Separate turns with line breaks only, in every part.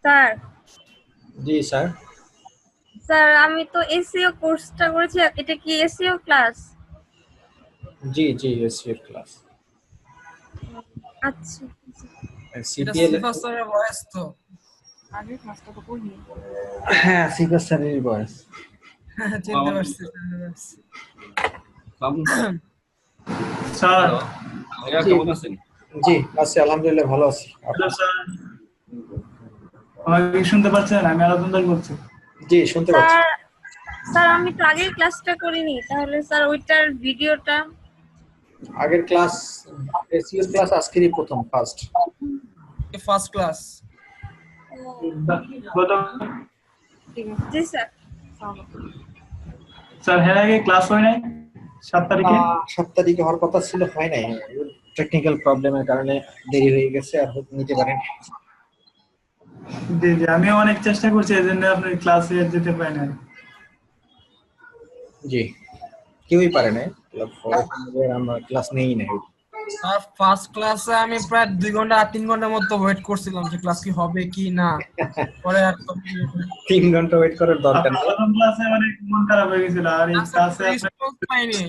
Sir
জি sir.
Sir আমি তো SEO কোর্সটা করেছি, এটা কি এসইও ক্লাস?
জি জি এসইও ক্লাস।
আচ্ছা
এটা
সিপিএল
সিফাসের ভয়েস তো।
আগের ক্লাসটা তো করিনি।
হ্যাঁ সিপিএল স্যারেরই বয়স।
চিনতে পারছি।
স্যার
ভাইয়া কেমন আছেন?
জি আছি আলহামদুলিল্লাহ ভালো আছি।
হ্যালো স্যার, আমাকে শুনতে পাচ্ছেন? আমি আলাদা বলছি।
জি শুনতে পাচ্ছি।
স্যার স্যার আমি তো আগের ক্লাসটা করিনি, তাহলে স্যার ওইটার ভিডিওটা।
আগের ক্লাস এসইও ক্লাস আজকেরই প্রথম ফার্স্ট।
First class.
ঠিক আছে জি স্যার।
স্যার এর আগে ক্লাস হয় নাই 7 তারিখে?
7 তারিখে হওয়ার কথা ছিল, হয় নাই, টেকনিক্যাল প্রবলেমের কারণে দেরি হয়ে গেছে, আর নিতে পারেন।
জি জি, আমিও অনেক চেষ্টা করছি, এজন্য আপনি ক্লাসে যেতে পারেন নাই।
জি কেউই পারে নাই, আমরা ক্লাস নেই নাই।
স্যার ফার্স্ট ক্লাসে আমি প্রায় 2 ঘন্টা 3 ঘন্টার মতো ওয়েট করছিলাম যে ক্লাস কি হবে কি না। পরে আর
3 ঘন্টা ওয়েট করার দরকার নেই।
প্রথম ক্লাসে অনেক মন খারাপ হয়ে গেছিল, আর এই ক্লাসে
রেসপন্স পাইনি,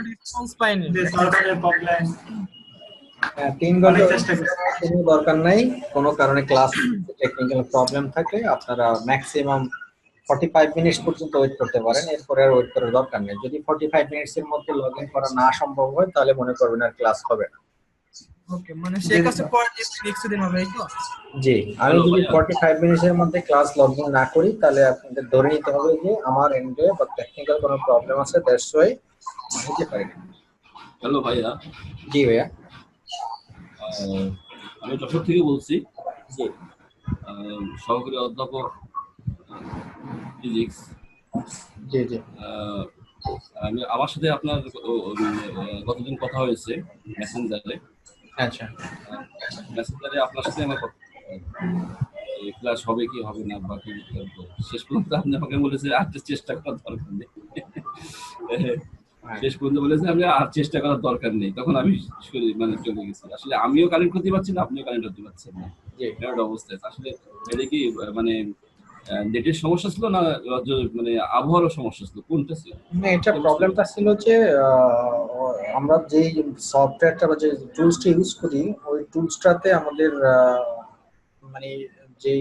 রেসপন্স পাইনি।
যে সার্ভারের প্রবলেম।
3 ঘন্টা
চেষ্টা করছি।
কোনো দরকার নাই, কোনো কারণে ক্লাস টেকনিক্যাল প্রবলেম থাকলে আপনারা ম্যাক্সিমাম 45 মিনিটস পর্যন্ত ওয়েট করতে পারেন, এরপরে আর ওয়েট করার দরকার নেই। যদি 45 মিনিটস এর মধ্যে লগইন করা না সম্ভব হয় তাহলে মনে করবেন আর ক্লাস হবে না।
ওকে, মানে সেই কাছে পরে নেক্সট দিন হবে, এই তো?
জি, আমি যদি 45 মিনিটস এর মধ্যে ক্লাস লগইন না করি তাহলে আপনাদের ধরে নিতে হবে যে আমার এন্ডে বা টেকনিক্যাল কোনো প্রবলেম আছে, দ্যাটস ওয়াই হতে পারে।
হ্যালো ভাইয়া।
জি ভাইয়া।
আমি যশোর থেকে বলছি।
জি
সহকারী অধ্যাপক ফিজিক্স।
জি জি।
আমি আমার সাথে আপনার গতদিন কথা হয়েছে মেসেঞ্জারে।
আচ্ছা।
মেসেঞ্জারে আপনার সাথে আমার ক্লাস হবে কি হবে না বা কি শেষ পর্যন্ত আপনি আমাকে বলেছে আর চেষ্টা করার দরকার নেই। শেষ পর্যন্ত বলেছে আমি আর চেষ্টা করার দরকার নেই, তখন আমি মানে চলে গেছি। আসলে আমিও কানেক্ট করতে পারছি না, আপনিও কানেক্ট করতে পারছেন না, এরকম অবস্থা। আসলে এটা কি মানে নেটের সমস্যা ছিল না মানে আবহাওয়ার সমস্যা ছিল, কোনটা ছিল?
না, এটা প্রবলেমটা ছিল যে আমরা যে সফটওয়্যারটা বা যে টুলসটা ইউজ করি ওই টুলসটাতে আমাদের মানে যে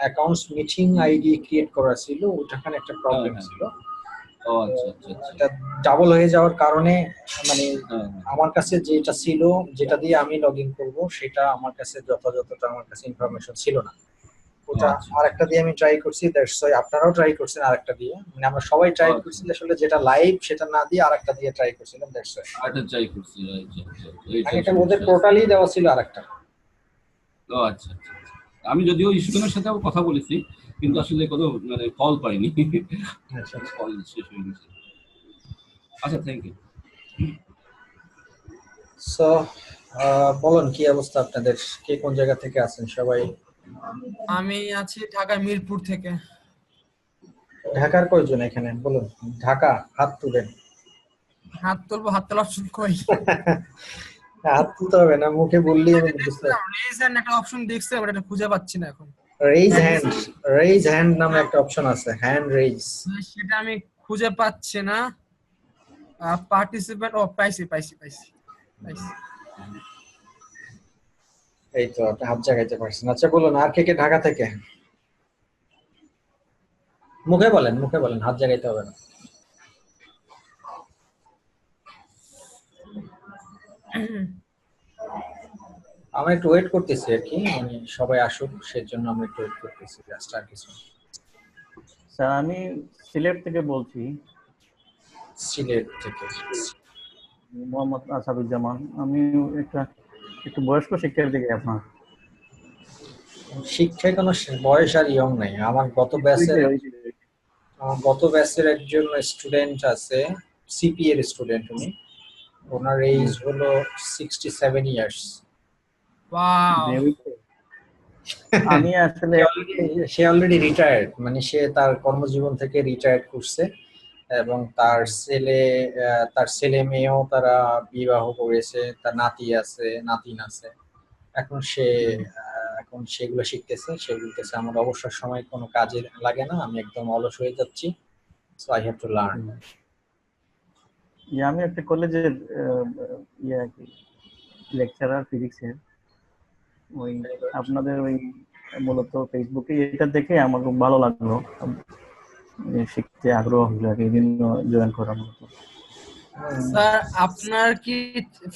অ্যাকাউন্টস মিটিং আইডি ক্রিয়েট করা ছিল ওটাখানে একটা প্রবলেম ছিল।
ও আচ্ছা আচ্ছা আচ্ছা।
এটা ডাবল হয়ে যাওয়ার কারণে মানে আমার কাছে যেটা ছিল, যেটা দিয়ে আমি লগইন করব সেটা আমার কাছে যথাযথটা আমার কাছে ইনফরমেশন ছিল না। ওটা আরেকটা দিয়ে আমি ট্রাই করছি, দ্যাটস ওয়াই আপনারাও ট্রাই করছেন আরেকটা দিয়ে, মানে আমরা সবাই ট্রাই করছি আসলে যেটা লাইভ সেটা না দিয়ে আরেকটা দিয়ে ট্রাই করছিলাম, দ্যাটস ওয়াই
আরেকটা ট্রাই করছি।
এটা ওদের পোর্টালেই দেওয়া ছিল আরেকটা।
ও আচ্ছা আচ্ছা। আমি যদিও ইস্যুগুলোর সাথেও কথা বলেছি কিন্তু আসলে কোনো মানে কল পাইনি।
আচ্ছা
কল শেষ হয়ে গেছে। আচ্ছা, থ্যাংক ইউ।
সো বলুন কি অবস্থা আপনাদের, কে কোন জায়গা থেকে আছেন সবাই?
আমি আছি ঢাকা মিরপুর থেকে।
ঢাকার কয়জন এখানে বলুন? ঢাকা হাত তুলেন।
হাত তুলবো, হাত তোলার অপশন কই?
হাত তুলতে হবে না, মুখে বললেই আমি বুঝতে পারবো।
রেজ হ্যান্ড একটা অপশন দেখছি, আমরা এটা খুঁজে পাচ্ছি না এখন।
রেজ হ্যান্ড নামে একটা অপশন আছে, হ্যান্ড রেজ,
সেটা আমি খুঁজে পাচ্ছি না। পার্টিসিপেন্ট, ও পাইছি পাইছি পাইছি পাইছি।
এই তো আপনি হাত জাগাইতে পারছেন। আচ্ছা বলুন আর কে কে ঢাকা থেকে? মুখে বলেন, মুখে বলেন, হাত জাগাইতে হবে না। আমরা একটু ওয়েট করতেছি আর কি, মানে সবাই আসুক সেজন্য আমরা একটু ওয়েট করতেছি, জাস্ট আর কিছু।
স্যার আমি সিলেট থেকে বলছি।
সিলেট থেকে
মোহাম্মদ আসাদুজ্জামান। আমি একটু বয়স্ক শিক্ষার্থী থেকে আপনার।
শিক্ষায় কোনো বয়স আর ইয়ং নাই। আমার গত ব্যাচের একজন স্টুডেন্ট আছে, সিপি এর স্টুডেন্ট, উনি ওনার এজ হলো 67 ইয়ার্স।
ওয়াও।
আমি আসলে
সে অলরেডি রিটায়ার্ড, মানে সে তার কর্মজীবন থেকে রিটায়ার্ড করছে এবং তার ছেলে মেয়েও তারা বিবাহ করেছে, তার নাতি আছে, নাতিন আছে। এখন সে এখন সেগুলো শিখতেছে, সে বলতেছে আমার অবসর সময় কোনো কাজে লাগে না, আমি একদম অলস হয়ে যাচ্ছি, so I have to learn.
আমি একটা কলেজের ইয়ে আর কি লেকচারার ফিজিক্সের, ওই আপনাদের ওই মূলত ফেসবুকে এটা দেখে আমার খুব ভালো লাগলো, শিখতে আগ্রহ হলো আর কি, এই জন্য জয়েন করা মূলত।
স্যার আপনার কি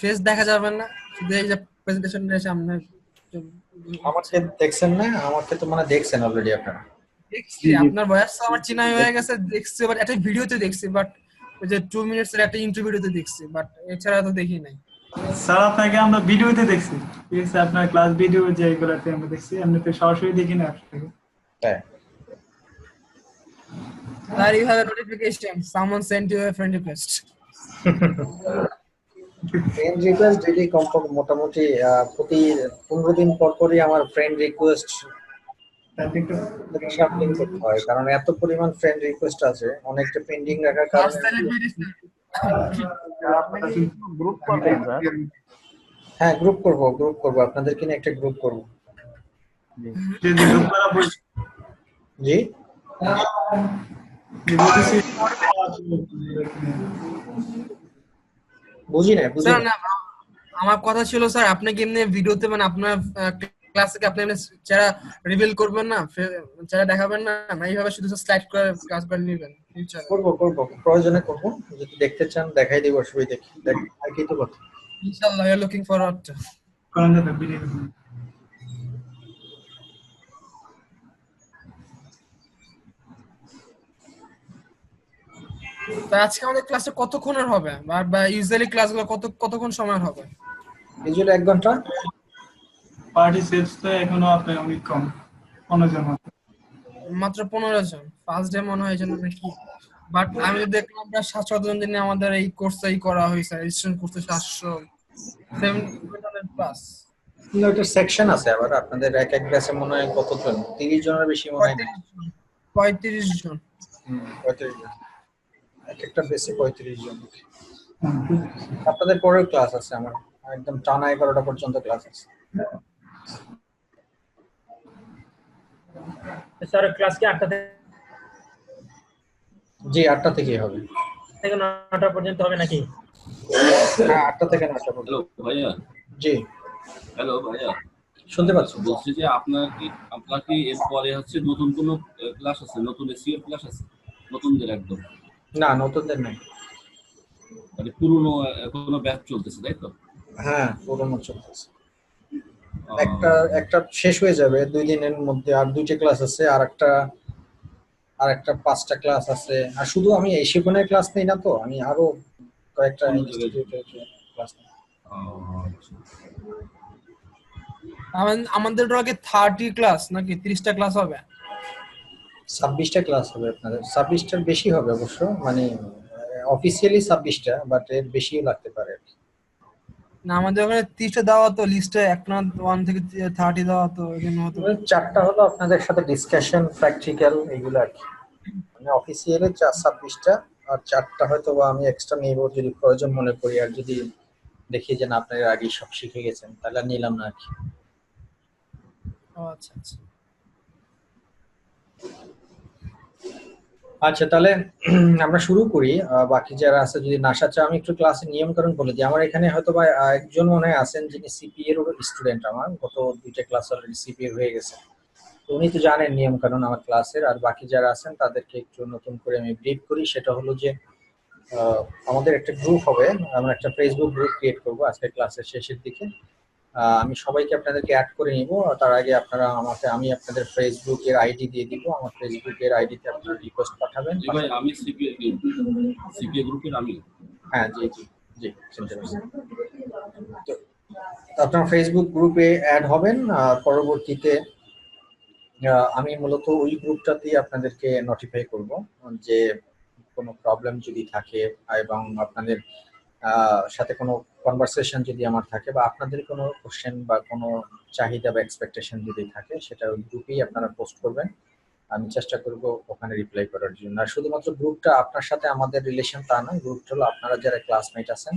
ফেস দেখা যাবে না, শুধু এই যে প্রেজেন্টেশনটা সামনে
আমাকে দেখছেন না? আমাকে তো মানে দেখছেন অলরেডি আপনারা।
দেখছি, আপনার বয়স তো আমার চেনা হয়ে গেছে, দেখছি বাট একটা ভিডিওতে দেখছি, বাট ওই যে 2 মিনিটস এর একটা ইন্টারভিউতে দেখছি, বাট এছাড়া তো দেখি নাই।
স্যার আপনাকে আমরা ভিডিওতে দেখছি, ঠিক আছে, আপনার ক্লাস ভিডিও যেগুলোতে আমরা দেখছি, এমনিতে সরাসরি দেখি না আপনাকে।
হ্যাঁ,
Sir, you have a notification. Someone sent you a friend request.
Friend request daily কমপক্ষে মোটামুটি প্রতি 15 দিন পর পরই আমার ফ্রেন্ড রিকোয়েস্ট
তাতে একটু
শাফলিং করতে হয়, কারণ এত পরিমাণ ফ্রেন্ড রিকোয়েস্ট আছে, অনেকটা পেন্ডিং রাখার
Last
কারণে।
celebrity, sir.
গ্রুপ করবেন স্যার?
হ্যাঁ, গ্রুপ করব আপনাদেরকে নিয়ে একটা গ্রুপ করব।
যে গ্রুপ করা বলছি,
জি,
যে বলতেছি
বুঝি না
Sir, না, আমার কথা ছিল স্যার, আপনি কি এমনি ভিডিওতে মানে আপনার ক্লাসে কি আপনি এমনি যারা রিভিল করবেন না, যারা দেখাবেন না, না এইভাবে শুধু স্লাইড করে কাজ করে নেবেন ফিউচারে?
করব প্রয়োজনে করব, যদি দেখতে চান দেখাই দিব, অসুবিধা কি, আর কি তো কথা।
ইনশাআল্লাহ, we are looking forward to.
কোন জায়গা ভিডিও
তো আজকে আমাদের ক্লাসে কতক্ষণের হবে, বা ইউজুয়ালি ক্লাসগুলো কতক্ষণ সময় হবে?
ইউজুয়ালি 1 ঘন্টা।
পার্টিসিপেটস তো এখনো আপনার অনেক কম, 15 জন মাত্র।
মাত্র 15 জন, ফার্স্ট ডে মনে হয় জন্য নাকি, বাট আমি দেখলাম প্রায় 700 জন দিনে আমাদের এই কোর্সটাই করা হয়েছে, রেজিস্ট্রেশন করতে 700 প্লাস।
কিন্তু একটা সেকশন আছে আবার আপনাদের, এক ব্যাচে মনে হয় কতজন, 30 জনের বেশি মনে হয় না।
35 জন।
35 জন, একটা বেশি 35 জন। আপনাদের পরেও ক্লাস আছে আমার, একদম টানা 11টা পর্যন্ত ক্লাস আছে।
স্যার ক্লাস কি 8টা
জি, 8টা থেকে হবে।
থেকে 9টা পর্যন্ত হবে নাকি?
হ্যাঁ, 8টা থেকে 9টা পর্যন্ত।
হ্যালো ভাইয়া।
জি,
হ্যালো ভাইয়া,
শুনতে পাচ্ছি।
বলছি যে আপনার কি এরপরে হচ্ছে নতুন কোনো ক্লাস আছে, নতুন এসইও ক্লাস আছে নতুনদের একদম?
না, নতুনদের নাই।
মানে পুরনো কোনো ব্যাচ চলতেছে তাই তো?
হ্যাঁ, পুরোনো চলতেছে। একটা শেষ হয়ে যাবে 2 দিনের মধ্যে, আর 2টা ক্লাস আছে, আর একটা 5টা ক্লাস আছে। আর শুধু আমি এই শিখনের ক্লাস নেই না, তো আমি আরো কয়েকটা ইনস্টিটিউটের ক্লাস নেই।
আমাদের আগে 30 ক্লাস নাকি 30টা ক্লাস হবে?
26টা ক্লাস হবে আপনাদের। 26টার বেশি হবে অবশ্য, মানে অফিসিয়ালি 26টা, বাট এর বেশিও লাগতে পারে।
না, আমাদের ওখানে 30টা দেওয়া তো লিস্টে, এক না 1 থেকে 30 দেওয়া তো, এখানে হতো
4টা হলো আপনাদের সাথে ডিসকাশন, প্র্যাকটিক্যাল, এগুলো আর কি। মানে অফিসিয়ালি 26টা, আর 4টা হয়তো বা আমি এক্সট্রা নিব যদি প্রয়োজন মনে করি, আর যদি দেখি যে না আপনারা আগে সব শিখে গেছেন তাহলে আর নিলাম না আর কি।
আচ্ছা আচ্ছা।
আচ্ছা, তাহলে আমরা শুরু করি। বাকি যারা আছে যদি নাশা চাও, আমি একটু ক্লাসের নিয়মকানুন বলে দিই। আমার এখানে হয়তো বা একজন মনে হয় আছেন যিনি সিপি এর স্টুডেন্ট, আমার গত 2টা ক্লাস অলরেডি সিপি এর হয়ে গেছে, তো উনি তো জানেন নিয়মকানুন আমার ক্লাসের। আর বাকি যারা আছেন তাদেরকে একটু নতুন করে আমি ব্রিফ করি। সেটা হলো যে আমাদের একটা গ্রুপ হবে, আমরা একটা ফেসবুক গ্রুপ ক্রিয়েট করব আজকে ক্লাসের শেষের দিকে। আমি সবাইকে আপনাদেরকে অ্যাড করে নিব। তার আগে আপনারা আমি আপনাদের ফেসবুকের আইডি দিয়ে দিব। আমার ফেসবুকের আইডিতে আপনারা রিকোয়েস্ট পাঠাবেন।
জি ভাই, আমি সিপিএ গ্রুপের আমি।
হ্যাঁ, জি জি জি, শুনতে পাচ্ছি। তো আপনারা ফেসবুক গ্রুপে অ্যাড হবেন। পরবর্তীতে আমি মূলত ওই গ্রুপটাতেই আপনাদেরকে নোটিফাই করব যে কোনো প্রবলেম যদি থাকে, এবং আপনাদের সাথে কোনো কনভারসেশন যদি আমার থাকে, বা আপনাদের কোনো কোশ্চেন বা কোনো চাহিদা বা এক্সপেকটেশন যদি থাকে, সেটা ওই গ্রুপেই আপনারা পোস্ট করবেন। আমি চেষ্টা করব ওখানে রিপ্লাই করার জন্য। আর শুধুমাত্র গ্রুপটা আপনার সাথে আমাদের রিলেশন তা নয়, গ্রুপটা হলো আপনারা যারা ক্লাসমেট আছেন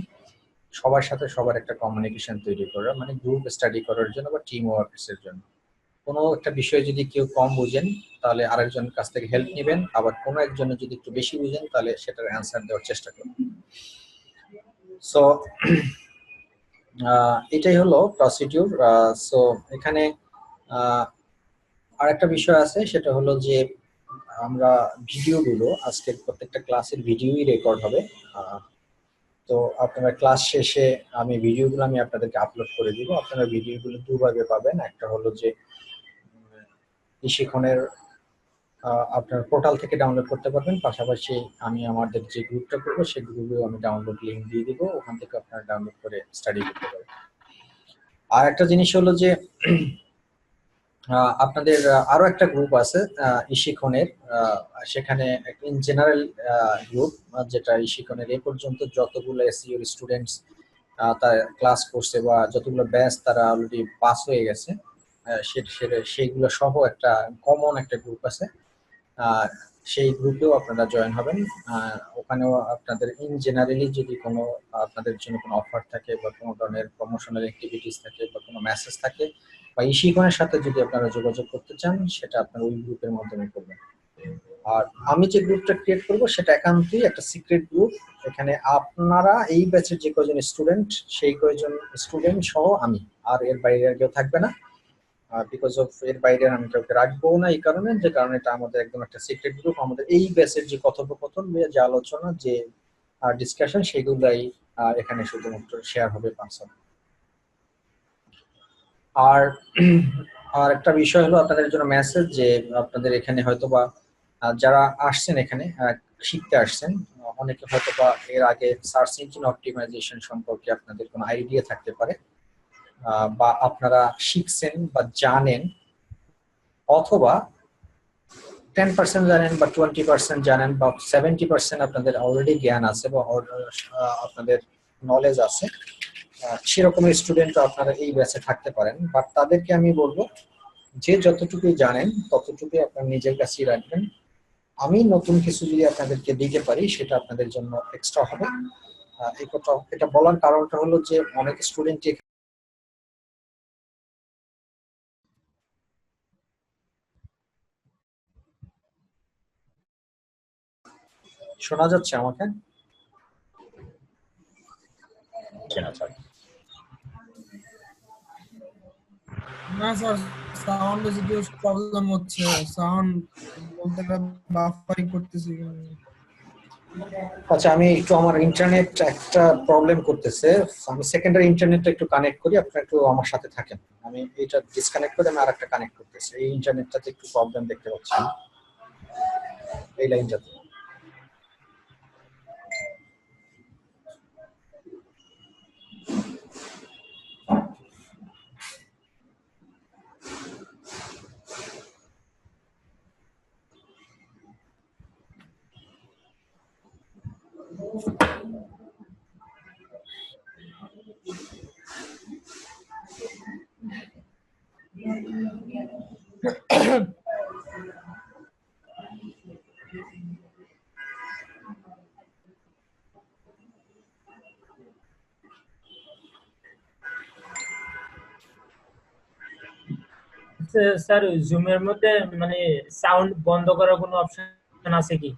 সবার সাথে সবার একটা কমিউনিকেশন তৈরি করা, মানে গ্রুপ স্টাডি করার জন্য বা টিম ওয়ার্কস এর জন্য। কোনো একটা বিষয়ে যদি কেউ কম বুঝেন তাহলে আরেকজনের কাছ থেকে হেল্প নেবেন, আবার কোনো একজনের যদি একটু বেশি বুঝেন তাহলে সেটার অ্যান্সার দেওয়ার চেষ্টা করবেন। সো এটাই হলো প্রসিডিউর। সো এখানে আরেকটা বিষয় আছে, সেটা হলো যে আমরা ভিডিওগুলো আজকের প্রত্যেকটা ক্লাসের ভিডিওই রেকর্ড হবে। তো আপনারা ক্লাস শেষে ভিডিওগুলো আমি আপনাদেরকে আপলোড করে দিব। আপনারা ভিডিওগুলো দুভাবে পাবেন। একটা হলো যে শিক্ষণের আপনার পোর্টাল থেকে ডাউনলোড করতে পারবেন, পাশাপাশি আমি আমাদের যে গ্রুপটা করবো সেই গ্রুপেও আমি ডাউনলোড লিঙ্ক দিয়ে দিব, ওখান থেকে আপনারা ডাউনলোড করে স্টাডি করতে পারবেন। আর একটা জিনিস হলো যে আপনাদের আরো একটা গ্রুপ আছে ইশিক্ষণের, সেখানে ইন জেনারেল গ্রুপ, যেটা ইশিক্ষণের এ পর্যন্ত যতগুলো এসইও স্টুডেন্টস তার ক্লাস করছে বা যতগুলো ব্যাচ তারা অলরেডি পাস হয়ে গেছে, সেইগুলো সহ একটা কমন একটা গ্রুপ আছে। সেই গ্রুপেও আপনারা জয়েন হবেন। ওখানেও আপনাদের ইন জেনারেলি যদি কোনো আপনাদের জন্য কোনো অফার থাকে বা কোনো ধরনের প্রমোশনাল অ্যাক্টিভিটিস থাকে বা কোনো মেসেজ থাকে বা ইশিক্ষণের সাথে যদি আপনারা যোগাযোগ করতে চান, সেটা আপনারা ওই গ্রুপের মাধ্যমে করবেন। আর আমি যে গ্রুপটা ক্রিয়েট করব সেটা একান্তই একটা সিক্রেট গ্রুপ। এখানে আপনারা এই ব্যাচের যে কয়জন স্টুডেন্ট, সেই কয়জন স্টুডেন্ট সহ আমি, আর এর বাইরে আর কেউ থাকবে না। বিকজ অফ এর বাইরে আমি কাউকে রাখবো না, এই কারণে যে কারণে এটা আমাদের একদম একটা সিক্রেট গ্রুপ। আমাদের এই ব্যাচের যে কথোপকথন, যে আলোচনা, যে ডিসকাশন, সেগুলাই এখানে শুধুমাত্র শেয়ার হবে পার্সোনাল। আর আর একটা বিষয় হলো আপনাদের জন্য মেসেজ, যে আপনাদের এখানে হয়তোবা যারা আসছেন এখানে শিখতে আসছেন, অনেকে হয়তোবা এর আগে সার্চ ইঞ্জিন অপটিমাইজেশন সম্পর্কে আপনাদের কোনো আইডিয়া থাকতে পারে, বা আপনারা শিখছেন বা জানেন, অথবা 10% জানেন বা 20% জানেন বা 70% আপনাদের অলরেডি জ্ঞান আছে বা আপনাদের নলেজ আছে। সেরকমের স্টুডেন্ট আপনারা এই ব্যাচে থাকতে পারেন। বাট তাদেরকে আমি বলবো যে যতটুকুই জানেন ততটুকুই আপনারা নিজের কাছেই রাখবেন। আমি নতুন কিছু যদি আপনাদেরকে দিতে পারি সেটা আপনাদের জন্য এক্সট্রা হবে। এই কথা এটা বলার কারণটা হলো যে অনেক স্টুডেন্ট শোনা যাচ্ছে আমাকে?
না স্যার, সাউন্ডে যদি প্রবলেম হচ্ছে, সাউন্ড বলতে বাফারিং করতেছি।
আচ্ছা, আমি একটু আমার ইন্টারনেট একটা প্রবলেম করতেছে, আমি সেকেন্ডারি ইন্টারনেটটা একটু কানেক্ট করি, আপনারা একটু আমার সাথে থাকেন। আমি এটা ডিসকানেক্ট করে আমি আরেকটা কানেক্ট করতেছি। এই ইন্টারনেটটাতে একটু প্রবলেম দেখতে পাচ্ছি এই লাইনটাতে।
স্যার জুমের মধ্যে মানে সাউন্ড বন্ধ করার কোনো অপশন আছে কি?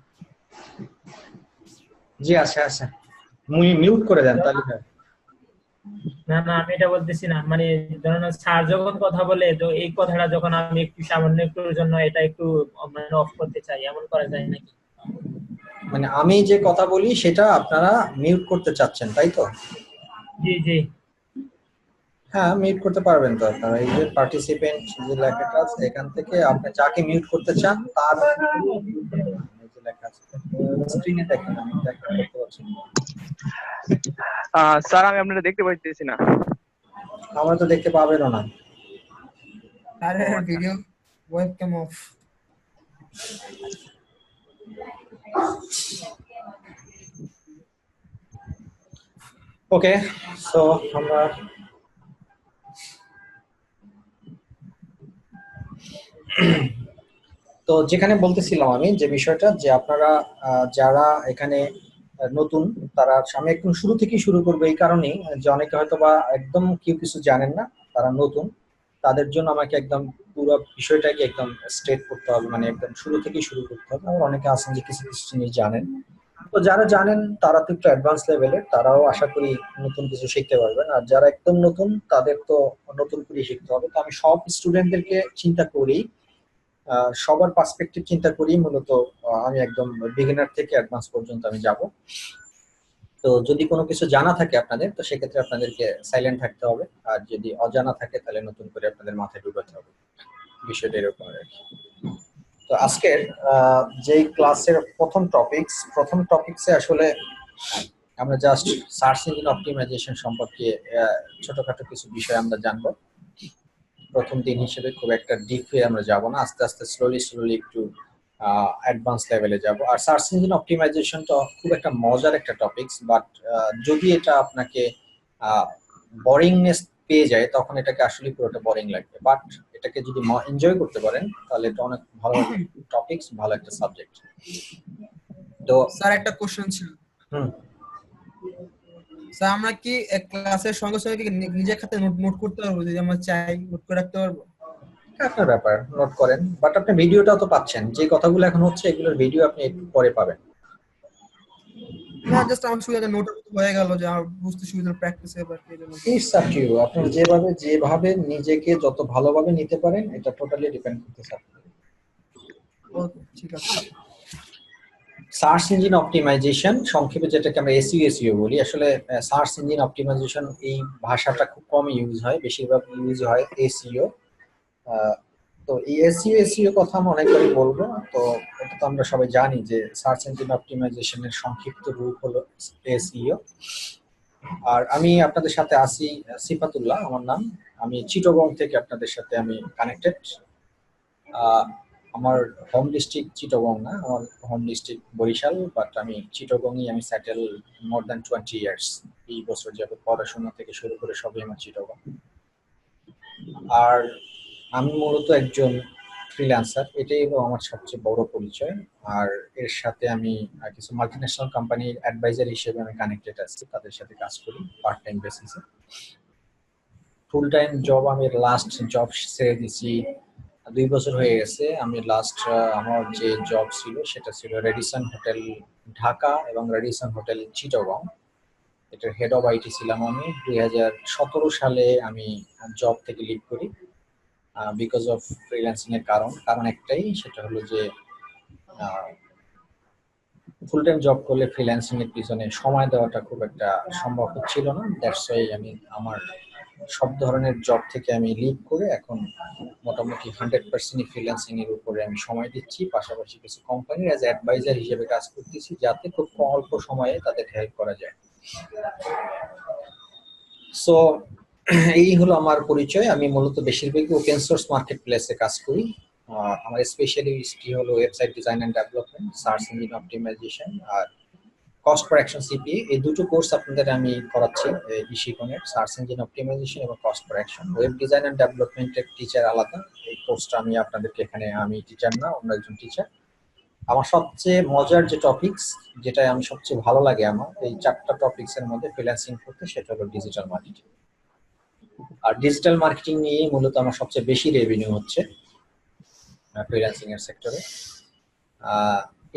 জি আছে আছে, মিউট করে দেন তাহলে।
না না, আমি এটা বলতেছি না, মানে ধরেন স্যার যখন কথা বলে, তো এই কথাটা যখন আমি একটু সামান্য একটুর জন্য এটা একটু মানে অফ করতে চাই, এমন করা যায় নাকি?
মানে আমি যে কথা বলি সেটা আপনারা মিউট করতে চাচ্ছেন, তাই তো?
জি জি।
হ্যাঁ, মিউট করতে পারবেন তো আপনারা। এই যে পার্টিসিপেন্ট যে লেখাটা আছে, এখান থেকে আপনি যাকে মিউট করতে চান তার এই যে লেখা আছে স্ক্রিনে দেখেন, আমি দেখতে পাচ্ছি।
স্যার আমি আপনারা দেখতে পাইতেছি না।
আমরা তো দেখতে পাবেনও না।
আরে video webcam of.
Okay, so আমরা তো যেখানে বলতেছিলাম আমি যে বিষয়টা, যে আপনারা যারা এখানে নতুন, তারা আমি একদম শুরু থেকেই শুরু করবো এই কারণেই যে অনেকে হয়তো বা একদম কেউ কিছু জানেন না, তারা নতুন। তাদের জন্য আমাকে একদম পুরো বিষয়টাকে একদম স্ট্রেট করতে হবে, মানে একদম শুরু থেকেই শুরু করতে হবে। আর অনেকে আছেন যে কিছু কিছু জিনিস জানেন, তো যারা জানেন তারা তো একটু অ্যাডভান্স লেভেলের, তারাও আশা করি নতুন কিছু শিখতে পারবেন। আর যারা একদম নতুন তাদের তো নতুন করে শিখতে হবে। তো আমি সব স্টুডেন্টদেরকে চিন্তা করি, সবার পার্সপেক্টিভ চিন্তা করি মূলত। আমি একদম বিগিনার থেকে অ্যাডভান্স পর্যন্ত আমি যাব। তো যদি কোনো কিছু জানা থাকে আপনাদের, তো সেক্ষেত্রে আপনাদেরকে সাইলেন্ট থাকতে হবে, আর যদি অজানা থাকে তাহলে নতুন করে আপনাদের মাথায় ঢুকাতে হবে। বিষয়টা এরকম আর কি। তো আজকের যে ক্লাসের প্রথম টপিকসে আসলে আমরা জাস্ট সার্চ ইঞ্জিন অপটিমাইজেশন সম্পর্কে ছোটখাটো কিছু বিষয় আমরা জানবো। প্রথম দিন হিসেবে খুব একটা ডিপে আমরা যাব না, আস্তে আস্তে স্লোলি একটু অ্যাডভান্স লেভেলে যাব। আর সার্চ ইঞ্জিন অপটিমাইজেশন তো খুব একটা মজার একটা টপিকস, বাট যদি এটা আপনাকে বোরিংনেস পেয়ে যায় তখন এটাকে আসলে পুরোটা বোরিং লাগবে। বাট এটাকে যদি এনজয় করতে পারেন তাহলে এটা অনেক ভালো টপিকস, ভালো একটা সাবজেক্ট। তো
স্যার একটা কোশ্চেন ছিল। স্যার আমরা কি ক্লাসের সঙ্গে সঙ্গে কি নিজের খাতে নোট করতে পারবো, যদি আমরা চাই নোট করে রাখতে পারবো?
আপনার ব্যাপার, নোট করেন, বাট আপনি ভিডিওটাও তো পাচ্ছেন, যে কথাগুলো এখন হচ্ছে এগুলোর ভিডিও আপনি একটু পরে পাবেন।
না, জাস্ট আমার সুবিধা নোট হয়ে গেল, যে আমার বুঝতে সুবিধা প্র্যাকটিস এবার এই জন্য।
ইটস আপ টু ইউ, আপনি যেভাবে নিজেকে যত ভালোভাবে নিতে পারেন এটা টোটালি ডিপেন্ড করতেছে।
ওকে, ঠিক আছে।
সার্চ ইঞ্জিন অপটিমাইজেশন, সংক্ষেপে যেটাকে আমরা এসইও বলি, আসলে সার্চ ইঞ্জিন অপটিমাইজেশন এই ভাষাটা খুব কম ইউজ হয়, বেশিরভাগ ইউজ হয় এসইও। তো এই এসইও কথা আমি অনেকবারই বলবো। তো এটা তো আমরা সবাই জানি যে সার্চ ইঞ্জিন অপটিমাইজেশনের সংক্ষিপ্ত রূপ হলো এসইও। আর আমি আপনাদের সাথে আছি সিফাতুল্লাহ আমার নাম, আমি চিটাগং থেকে আপনাদের সাথে আমি কানেক্টেড। আমার হোম ডিস্ট্রিক্ট চিটাগং না, আমার হোম ডিস্ট্রিক্ট বরিশাল, বাট আমি চিটাগংই আমি সেটেল মোর দ্যান 20 ইয়ার্স। এই বছর যাবে পড়াশোনা থেকে শুরু করে সবই আমার চিটাগং। আর আমি মূলত একজন ফ্রিল্যান্সার, এটাই হলো আমার সবচেয়ে বড় পরিচয়। আর এর সাথে আমি কিছু মাল্টিন্যাশনাল কোম্পানির অ্যাডভাইজার হিসেবে আমি কানেক্টেড আছি, তাদের সাথে কাজ করি পার্ট টাইম বেসিসে। ফুল টাইম জব আমি লাস্ট জব ছেড়ে দিছি 2 বছর হয়ে গেছে। আমি লাস্ট আমার যে জব ছিল সেটা ছিল রেডিসন হোটেল ঢাকা এবং রেডিসন হোটেল চিটাগং, এটার হেড অফ আইটি ছিলাম আমি। 2017 সালে আমি জব থেকে লিভ করি বিকজ অফ ফ্রিল্যান্সিং এর কারণ একটাই, সেটা হলো যে ফুল টাইম জব করলে ফ্রিল্যান্সিং এর পিছনে সময় দেওয়াটা খুব একটা সম্ভব হচ্ছিল না। দ্যাটস ওয়াই আমি আমার সব ধরনের জব থেকে আমি লিভ করে এখন মোটামুটি 100% ফ্রিল্যান্সিং এর উপরে আমি সময় দিচ্ছি, পাশাপাশি কিছু কোম্পানির অ্যাজ অ্যাডভাইজার হিসেবে কাজ করতেছি, যাতে খুব অল্প সময়ে তাদের হেল্প করা যায়। সো এই হলো আমার পরিচয়। আমি মূলত বেশিরভাগই ওপেন সোর্স মার্কেট প্লেসে কাজ করি। আমার স্পেশালিস্টটি হলো website design and development, search engine optimisation আর কস্ট কারেকশন সিপিএ। এই দুটো কোর্স আপনাদের আমি করাচ্ছি ইশিকনের, সার্চ ইঞ্জিন অপটিমাইজেশন এবং cost correction. Web design and ডেভেলপমেন্টের টিচার আলাদা, এই কোর্সটা আমি আপনাদেরকে এখানে, আমি টিচার না, অন্য একজন টিচার। আমার সবচেয়ে মজার যে টপিকস, যেটা আমি সবচেয়ে ভালো লাগে আমার এই 4টা টপিকসের মধ্যে ফ্রিল্যান্সিং করতে, সেটা হলো ডিজিটাল মার্কেটিং। আর ডিজিটাল মার্কেটিং নিয়ে মূলত আমার সবচেয়ে বেশি রেভিনিউ হচ্ছে ফ্রিল্যান্সিং এর সেক্টরে।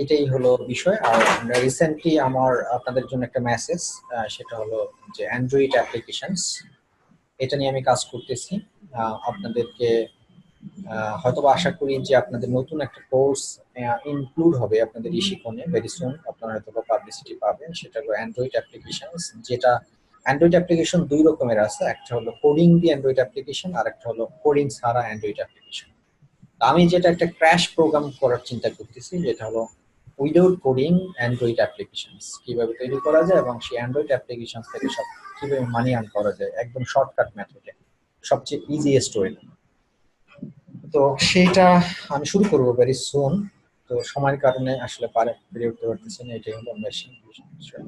এটাই হলো বিষয়। আর রিসেন্টলি আমার আপনাদের জন্য একটা মেসেজ, সেটা হলো যে অ্যান্ড্রয়েড অ্যাপ্লিকেশনস, এটা নিয়ে আমি কাজ করতেছি। আপনাদেরকে হয়তোবা আশা করি যে আপনাদের নতুন একটা কোর্স ইনক্লুড হবে আপনাদের ইশিকনে ভেরি সুন, আপনারা হয়তোবা পাবলিসিটি পাবেন। সেটা হলো অ্যান্ড্রয়েড অ্যাপ্লিকেশনস, যেটা অ্যান্ড্রয়েড অ্যাপ্লিকেশন 2 রকমের আছে, একটা হলো কোডিং দিয়ে অ্যান্ড্রয়েড অ্যাপ্লিকেশন, আর একটা হলো কোডিং ছাড়া অ্যান্ড্রয়েড অ্যাপ্লিকেশন। আমি যেটা একটা ক্র্যাশ প্রোগ্রাম করার চিন্তা করতেছি, যেটা হলো উইদাউট কোডিং অ্যান্ড্রয়েড অ্যাপ্লিকেশনস কিভাবে তৈরি করা যায় এবং সেই অ্যান্ড্রয়েড অ্যাপ্লিকেশন থেকে সব কিভাবে মানি আর্ন করা যায় একদম শর্টকাট মেথডে, সবচেয়ে ইজিয়েস্ট ওয়ে। তো সেটা আমি শুরু করব ভেরি সুন। তো সময়ের কারণে আসলে পেরে উঠতে পারতেছি না, এটাই হলো মেশিন বিষয়।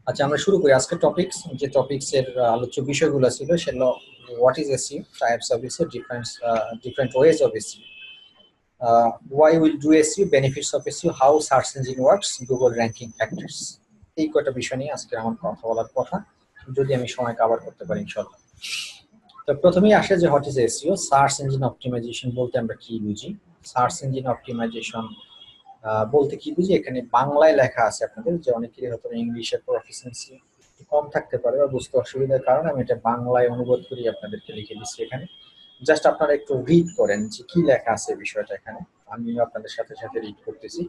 আচ্ছা, আমরা শুরু করি আজকের টপিকস। যে টপিকস এর আলোচ্য বিষয়গুলো ছিল সেগুলো what is SEO, types of SEO, different ways of SEO, why we'll do SEO, benefits of SEO, how search engine works, Google ranking factors। এই কয়টা বিষয় নিয়ে আজকে আমার কথা বলার কথা, যদি আমি সময় কভার করতে পারি ইনশাআল্লাহ। তো প্রথমেই আসে যে what is SEO. Search engine optimisation বলতে আমরা কি বুঝি? সার্চ ইঞ্জিন অপটিমাইজেশন বলতে কি বুঝি, এখানে বাংলায় লেখা আছে আপনাদের, যে অনেকেরই হয়তো ইংলিশের প্রফিসিয়েন্সি কম থাকতে পারে বা বুঝতে অসুবিধার কারণে আমি এটা বাংলায় অনুবাদ করি আপনাদেরকে লিখে দিচ্ছি এখানে। জাস্ট আপনারা একটু রিড করেন যে কি লেখা আছে বিষয়টা এখানে, আমি আপনাদের সাথে সাথে রিড করতেছি।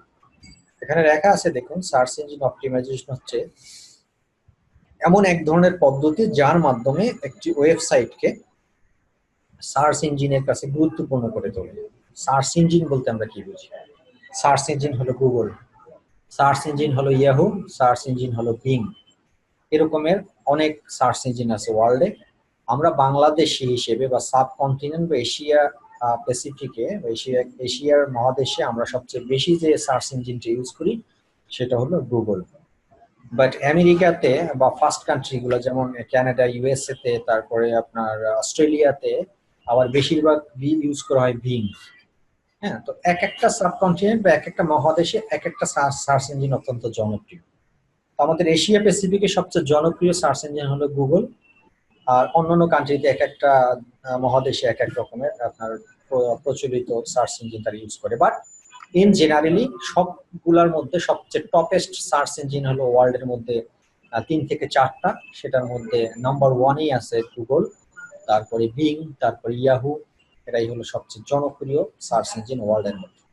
এখানে লেখা আছে দেখুন, সার্চ ইঞ্জিন অপটিমাইজেশন হচ্ছে এমন এক ধরনের পদ্ধতি যার মাধ্যমে একটি ওয়েবসাইটকে সার্চ ইঞ্জিনের কাছে গুরুত্বপূর্ণ করে তোলে। সার্চ ইঞ্জিন বলতে আমরা কি বুঝি? সার্চ ইঞ্জিন হলো গুগল, সার্চ ইঞ্জিন হলো ইয়াহু, সার্চ ইঞ্জিন হলো বিং। এরকমের অনেক সার্চ ইঞ্জিন আছে ওয়ার্ল্ডে। আমরা বাংলাদেশি হিসেবে বা সাবকন্টিনেন্ট বা এশিয়া প্যাসিফিকে বা এশিয়ার মহাদেশে আমরা সবচেয়ে বেশি যে সার্চ ইঞ্জিনটা ইউজ করি সেটা হলো গুগল। বাট আমেরিকাতে বা ফার্স্ট কান্ট্রিগুলো যেমন কানাডা, ইউএসএ তে, তারপরে আপনার অস্ট্রেলিয়াতে আবার বেশিরভাগ ইউজ করা হয় বিং। হ্যাঁ, তো এক একটা সাবকন্টিনেন্ট বা এক একটা মহাদেশে এক একটা সার্চ ইঞ্জিন অত্যন্ত জনপ্রিয়। তো আমাদের এশিয়া প্যাসিফিকে সবচেয়ে জনপ্রিয় সার্চ ইঞ্জিন হলো গুগল, আর অন্যান্য কান্ট্রিতে এক একটা মহাদেশে এক এক রকমের আপনার প্রচলিত সার্চ ইঞ্জিন তারা ইউজ করে। বাট ইন জেনারেলি সবগুলোর মধ্যে সবচেয়ে টপেস্ট সার্চ ইঞ্জিন হলো ওয়ার্ল্ডের মধ্যে 3 থেকে 4টা। সেটার মধ্যে নাম্বার 1-এই আছে গুগল, তারপরে বিং, তারপরে ইয়াহু। এটাই হলো সবচেয়ে জনপ্রিয় সার্চ ইঞ্জিন ওয়ার্ল্ডের মধ্যে,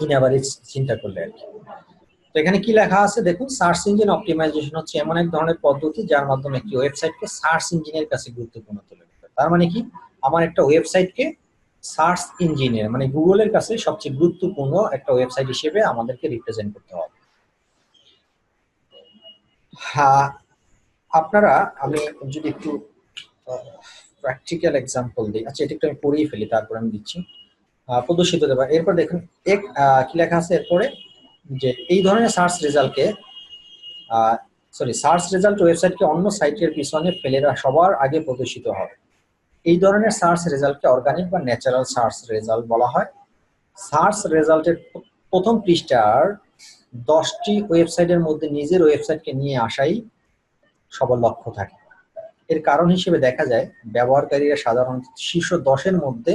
ইন অ্যাভারেজ চিন্তা করলে আর কি। তো এখানে কি লেখা আছে দেখুন, সার্চ ইঞ্জিন অপটিমাইজেশন হচ্ছে এমন এক ধরনের পদ্ধতি যার মাধ্যমে একটি ওয়েবসাইটকে সার্চ ইঞ্জিনের কাছে গুরুত্বপূর্ণ তুলে ধরে। তার মানে কি, আমার একটা ওয়েবসাইটকে সার্চ ইঞ্জিনের মানে গুগলের কাছে সবচেয়ে গুরুত্বপূর্ণ একটা ওয়েবসাইট হিসেবে আমাদেরকে রিপ্রেজেন্ট করতে হবে। হ্যাঁ, আপনারা, আমি যদি একটু প্র্যাকটিক্যাল এক্সাম্পল দিই। আচ্ছা, এটা একটু আমি পড়িয়ে ফেলি, তারপর আমি দিচ্ছি প্রদর্শিত দেবা। এরপর দেখুন কি লেখা আছে এরপরে, যে এই ধরনের সার্চ রেজাল্টকে সার্চ রেজাল্ট ওয়েবসাইটকে অন্য সাইটের পিছনে ফেলে সবার আগে প্রদর্শিত হয়। এই ধরনের সার্চ রেজাল্টকে অর্গানিক বা ন্যাচারাল সার্চ রেজাল্ট বলা হয়। সার্চ রেজাল্টের প্রথম পৃষ্ঠার 10টি ওয়েবসাইটের মধ্যে নিজের ওয়েবসাইটকে নিয়ে আসাই সবার লক্ষ্য থাকে। এর কারণ হিসেবে দেখা যায় ব্যবহারকারীরা সাধারণত শীর্ষ 10-এর মধ্যে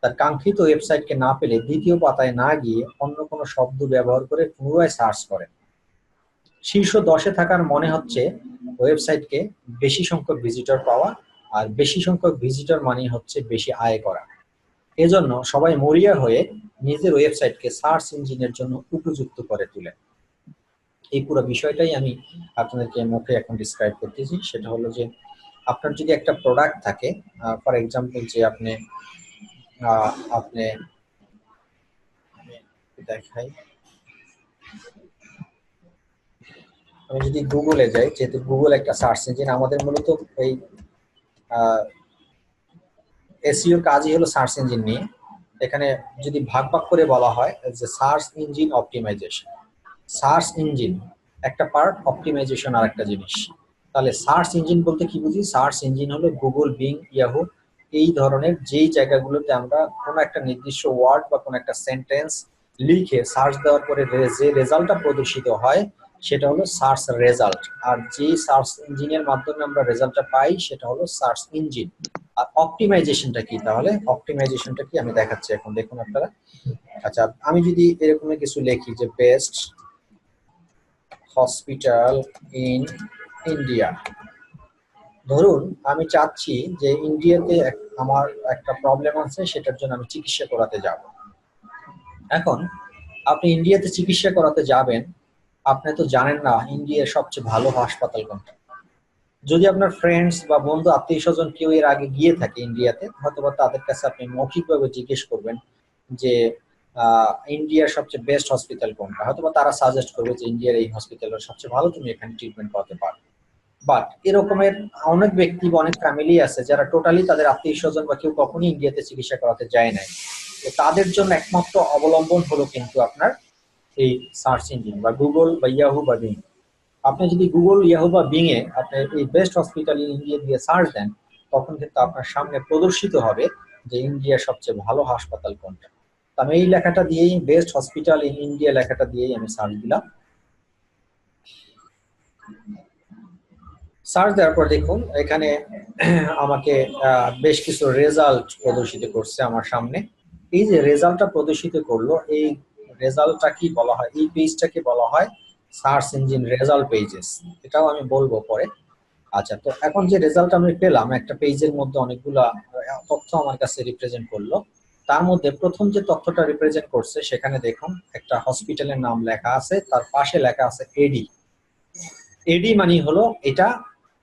তার কাঙ্ক্ষিত ওয়েবসাইটকে না পেলে দ্বিতীয় পাতায় না গিয়ে অন্য কোনো শব্দ ব্যবহার করে পুনরায় সার্চ করেন। শীর্ষ 10-এ থাকার মনে হচ্ছে ওয়েবসাইটকে বেশি সংখ্যক ভিজিটর পাওয়া, আর বেশি সংখ্যক ভিজিটর মানে হচ্ছে বেশি আয় করা। এজন্য সবাই মরিয়া হয়ে নিজের ওয়েবসাইটকে সার্চ ইঞ্জিনের জন্য উপযুক্ত করে তোলে। এই পুরো বিষয়টাই আমি আপনাদেরকে মুখে এখন ডিসক্রাইব করতেছি। সেটা হলো যে আপনার যদি একটা প্রোডাক্ট থাকে, ফর এক্সাম্পল যে আপনি দেখাই, আমি যদি গুগলে যাই, যেহেতু গুগল একটা সার্চ ইঞ্জিন, আমাদের মূলত এই এসইওর কাজই হলো সার্চ ইঞ্জিন নিয়ে। এখানে যদি ভাগ ভাগ করে বলা হয় যে search engine optimisation, search engine একটা পার্ট, অপটিমাইজেশন আর একটা জিনিস। তাহলে সার্চ ইঞ্জিন বলতে কি বুঝি? সার্চ ইঞ্জিন হলো গুগল, বিং, ইয়াহু, এই ধরনের যেই জায়গাগুলোতে আমরা কোনো একটা নির্দিষ্ট ওয়ার্ড বা কোনো একটা সেন্টেন্স লিখে সার্চ দেওয়ার পরে যে রেজাল্টটা প্রদর্শিত হয় সেটা হলো সার্চ রেজাল্ট। আর যে সার্চ ইঞ্জিনের মাধ্যমে আমরা রেজাল্টটা পাই সেটা হলো সার্চ ইঞ্জিন। আর অপটিমাইজেশনটা কি? তাহলে অপটিমাইজেশনটা কি আমি দেখাচ্ছি এখন, দেখুন আপনারা। আচ্ছা, আমি যদি এরকম কিছু লিখি যে বেস্ট হসপিটাল ইন ইন্ডিয়া, ধরুন আমি চাচ্ছি যে ইন্ডিয়াতে আমার একটা প্রবলেম আছে, সেটার জন্য আমি চিকিৎসা করাতে যাব। এখন আপনি ইন্ডিয়াতে চিকিৎসা করাতে যাবেন, আপনি তো জানেন না ইন্ডিয়ার সবচেয়ে ভালো হাসপাতাল কোনটা। যদি আপনার ফ্রেন্ডস বা বন্ধু আত্মীয় স্বজন কেউ এর আগে গিয়ে থাকে ইন্ডিয়াতে, হয়তোবা তাদের কাছে আপনি মৌখিকভাবে জিজ্ঞেস করবেন যে ইন্ডিয়ার সবচেয়ে বেস্ট হসপিটাল কোনটা, হয়তোবা তারা সাজেস্ট করবে যে ইন্ডিয়ার এই হসপিটালটা সবচেয়ে ভালো, তুমি এখানে ট্রিটমেন্ট করাতে পারো। বাট এরকমের অনেক ব্যক্তি বা অনেক ফ্যামিলি আছে যারা টোটালি তাদের আত্মীয় স্বজন বা কেউ কখনই ইন্ডিয়াতে চিকিৎসা করাতে যায় নাই। তো তাদের জন্য একমাত্র অবলম্বন হলো কিন্তু আপনার এই সার্চ ইঞ্জিন বা গুগল বা ইয়াহু বা বিং। আপনি যদি গুগল, ইয়াহু বা বিং এ আপনি এই বেস্ট হসপিটাল ইন ইন্ডিয়া দিয়ে সার্চ দেন, তখন কিন্তু আপনার সামনে প্রদর্শিত হবে যে ইন্ডিয়ার সবচেয়ে ভালো হাসপাতাল কোনটা। আমি এই লেখাটা দিয়েই, বেস্ট হসপিটাল ইন ইন্ডিয়া লেখাটা দিয়েই আমি সার্চ দিলাম। সার্চ দেওয়ার পর দেখুন এখানে আমাকে বেশ কিছু রেজাল্ট প্রদর্শিত করছে আমার সামনে। এই যে রেজাল্টটা প্রদর্শিত করলো, এই রেজাল্টটা কি বলা হয়, এই পেজটাকে বলা হয় সার্চ ইঞ্জিন রেজাল্ট পেজেস। এটাও আমি বলবো পরে। আচ্ছা, তো এখন যে রেজাল্ট আমি পেলাম, একটা পেজের মধ্যে অনেকগুলা তথ্য আমার কাছে রিপ্রেজেন্ট করলো। তার মধ্যে প্রথম যে তথ্যটা রিপ্রেজেন্ট করছে সেখানে দেখুন একটা হসপিটালের নাম লেখা আছে, তার পাশে লেখা আছে এডি। এডি মানে হলো এটা,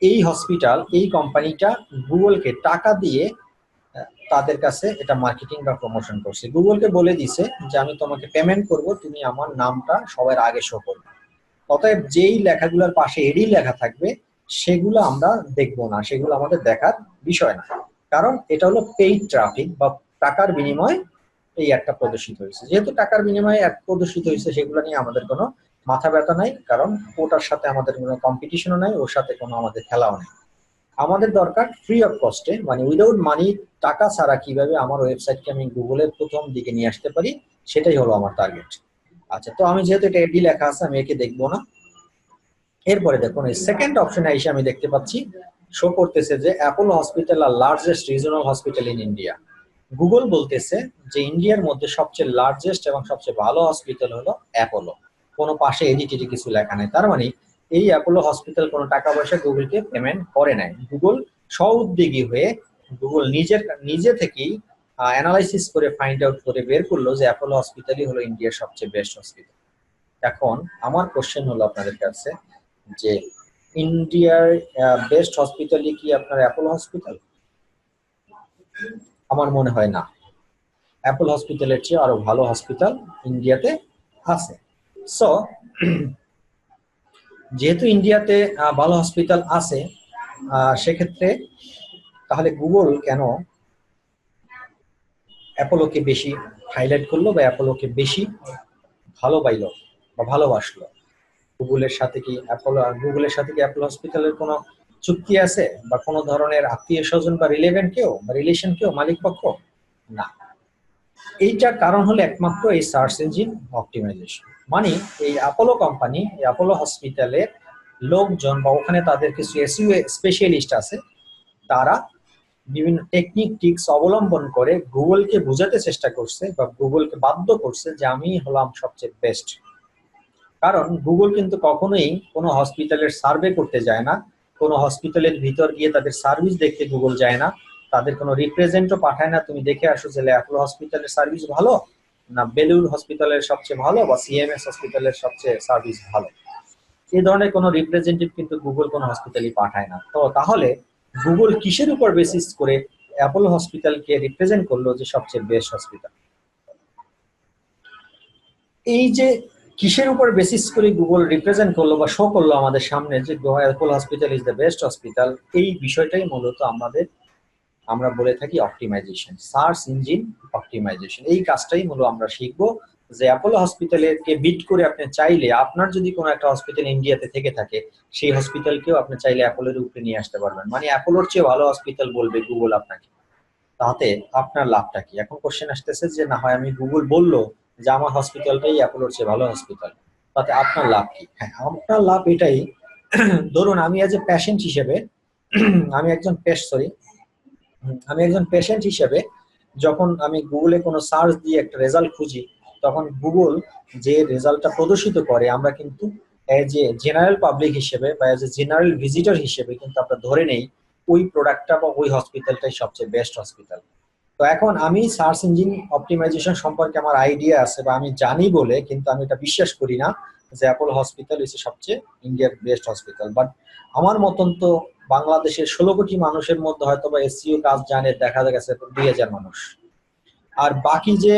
এই হসপিটাল, এই কোম্পানিটা গুগলকে টাকা দিয়ে তাদের কাছে এটা মার্কেটিং বা প্রমোশন করছে। গুগলকে বলে দিছে যে আমি তোমাকে পেমেন্ট করব, তুমি আমার নামটা সবার আগে শো করবে। অতএব যেই লেখাগুলোর পাশে এডি লেখা থাকবে সেগুলো আমরা দেখবো না, সেগুলো আমাদের দেখার বিষয় না, কারণ এটা হলো পেইড ট্রাফিক বা টাকার বিনিময়ে এই একটা প্রদর্শিত হয়েছে। যেহেতু টাকার বিনিময়ে এক প্রদর্শিত হয়েছে, সেগুলো নিয়ে আমাদের কোনো মাথা ব্যথা নাই, কারণ ওটার সাথে আমাদের কোনো কম্পিটিশনও নাই, ওর সাথে কোনো আমাদের খেলাও নেই। আমাদের দরকার ফ্রি অফ কস্টে, মানে উইদাউট মানি, টাকা ছাড়া কিভাবে আমার ওয়েবসাইটকে আমি গুগলের প্রথম দিকে নিয়ে আসতে পারি, সেটাই হলো আমার টার্গেট। আচ্ছা, তো আমি যেহেতু এটা এডি লেখা আছে আমি একে দেখবো না। এরপরে দেখুন এই সেকেন্ড অপশনে এসে আমি দেখতে পাচ্ছি শো করতেছে যে অ্যাপোলো হসপিটাল আর largest regional hospital in India. Google বলতেছে যে ইন্ডিয়ার মধ্যে সবচেয়ে লার্জেস্ট এবং সবচেয়ে ভালো হসপিটাল হলো অ্যাপোলো। কোনো পাশে এডিটিটি কিছু লেখা নেই, তার মানে এই অ্যাপোলো হসপিটাল কোনো টাকা পয়সা গুগলকে পেমেন্ট করে নাই। গুগল স্ব-উদ্যোগী হয়ে গুগল নিজে থেকেই অ্যানালাইসিস করে ফাইন্ড আউট করে বের করলো যে অ্যাপোলো হসপিটালই হলো ইন্ডিয়ার সবচেয়ে বেস্ট হসপিটাল। এখন আমার কোশ্চেন হলো আপনাদের কাছে যে ইন্ডিয়ার বেস্ট হসপিটালই কি আপনার অ্যাপোলো হসপিটাল? আমার মনে হয় না। অ্যাপল হসপিটালের চেয়ে আরো ভালো হসপিটাল ইন্ডিয়াতে আছে। সো যেহেতু ইন্ডিয়াতে ভালো হসপিটাল আছে, সেক্ষেত্রে তাহলে গুগল কেন অ্যাপোলোকে বেশি হাইলাইট করলো বা অ্যাপোলোকে বেশি ভালো পাইলো বা ভালোবাসলো? গুগলের সাথে কি অ্যাপল হসপিটালের কোনো চুক্তি আছে বা কোনো ধরনের আত্মীয় স্বজন বা রিলেভেন্ট কেউ বা রিলেশন কেউ, মালিক পক্ষ? না। এইটার কারণ হলো একমাত্র এই সার্চ ইঞ্জিন অপটিমাইজেশন। মানে এই অ্যাপোলো কোম্পানি, এই অ্যাপোলো হসপিটালের লোকজন বা ওখানে তাদের কিছু এসইও স্পেশালিস্ট আছে, তারা বিভিন্ন টেকনিক টিক্স অবলম্বন করে গুগলকে বোঝাতে চেষ্টা করছে বা গুগলকে বাধ্য করছে যে আমি হলাম সবচেয়ে বেস্ট। কারণ গুগল কিন্তু কখনোই কোনো হসপিটালের সার্ভে করতে যায় না, কোনো হসপিটালের ভিতর গিয়ে তাদের সার্ভিস দেখতে গুগল যায় না, তাদের কোনো রিপ্রেজেন্টও পাঠায় না তুমি দেখে আসো যে অ্যাপোলো হসপিটালের সার্ভিস ভালো না বেলুর হসপিটালের সবচেয়ে ভালো বা সিএমএস হসপিটালের সবচেয়ে সার্ভিস ভালো। এই ধরনের কোনো রিপ্রেজেন্টেটিভ কিন্তু গুগল কোনো হসপিটালই পাঠায় না। তো তাহলে গুগল কিসের উপর বেসিস করে অ্যাপোলো হসপিটালকে রিপ্রেজেন্ট করলো যে সবচেয়ে বেস্ট হসপিটাল? এই যে কিসের উপর বেসিস করে গুগল রিপ্রেজেন্ট করলো বা শো করলো আমাদের সামনে যে Apollo hospital is the best hospital, এই বিষয়টাই মূলত আমরা বলে থাকি অপটিমাইজেশন, সার্চ ইঞ্জিন অপটিমাইজেশন। এই কাজটাই মূলত আমরা শিখবো যে অ্যাপোলো হসপিটালকে বিট করে আপনি চাইলে, আপনার যদি কোনো একটা হসপিটাল ইন্ডিয়াতে থেকে থাকে, সেই হসপিটালকেও আপনি চাইলে অ্যাপোলোর উপরে নিয়ে আসতে পারবেন। মানে অ্যাপোলোর চেয়ে ভালো হসপিটাল বলবে গুগল আপনাকে, তাতে আপনার লাভটা কি? এখন কোশ্চেন আসতেছে যে না হয় আমি গুগল বললো যে আমার হসপিটালটাই অ্যাপোলোর চেয়ে ভালো হসপিটাল, তাতে আপনার লাভ কি? হ্যাঁ, আপনার লাভ এটাই, ধরুন আমি এজ এ পেশেন্ট হিসেবে আমি একজন পেশেন্ট হিসেবে যখন আমি গুগলে কোনো সার্চ দিয়ে একটা রেজাল্ট খুঁজি, তখন গুগল যে রেজাল্টটা প্রদর্শিত করে আমরা কিন্তু এজ এ জেনারেল পাবলিক হিসেবে বা এজ এ জেনারেল ভিজিটর হিসেবে কিন্তু আমরা ধরে নেই ওই প্রোডাক্টটা বা ওই হসপিটালটাই সবচেয়ে বেস্ট হসপিটাল। তো এখন আমি সার্চ ইঞ্জিন অপটিমাইজেশন সম্পর্কে আমার আইডিয়া আছে বা আমি জানি বলে কিন্তু আমি এটা বিশ্বাস করি না যে অ্যাপোলো হসপিটাল হচ্ছে সবচেয়ে ইন্ডিয়ার বেস্ট হসপিটাল। বাট আমার মতন তো বাংলাদেশের 16 কোটি মানুষের মধ্যে হয়তো বা এসইও কাজ জানে দেখা গেছে 2000 মানুষ, আর বাকি যে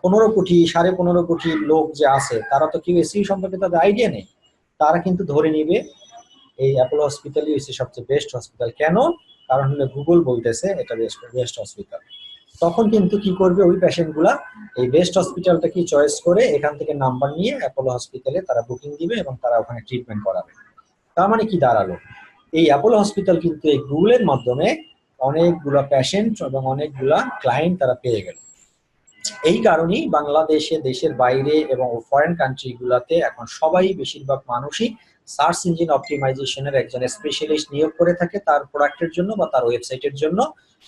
15 কোটি 15.5 কোটি লোক যে আছে তারা তো কেউ এসইও সম্পর্কে তাদের আইডিয়া নেই। তারা কিন্তু ধরে নিবে এই অ্যাপোলো হসপিটালই হচ্ছে সবচেয়ে বেস্ট হসপিটাল। কেন? কারণ হলো গুগল বলতেছে এটা বেস্ট হসপিটাল। তখন কিন্তু কি করবে ওই পেশেন্ট গুলা এই বেস্ট হসপিটালটা কি চয়েস করে এখান থেকে নাম্বার নিয়ে অ্যাপোলো হসপিটালে তারা বুকিং দিবে এবং তারা ওখানে ট্রিটমেন্ট করাবে। তার মানে কি দাঁড়ালো? এই অ্যাপোলো হসপিটাল কিন্তু এই গুগলের মাধ্যমে অনেকগুলা পেশেন্ট এবং অনেকগুলা ক্লায়েন্ট তারা পেয়ে গেল। এই কারণেই বাংলাদেশে, দেশের বাইরে এবং ফরেন কান্ট্রি গুলাতে এখন সবাই, বেশিরভাগ মানুষই সার্চ ইঞ্জিন অপটিমাইজেশনের একজন স্পেশালিস্ট নিয়োগ করে থাকে তার প্রোডাক্টের জন্য বা তার ওয়েবসাইটের জন্য।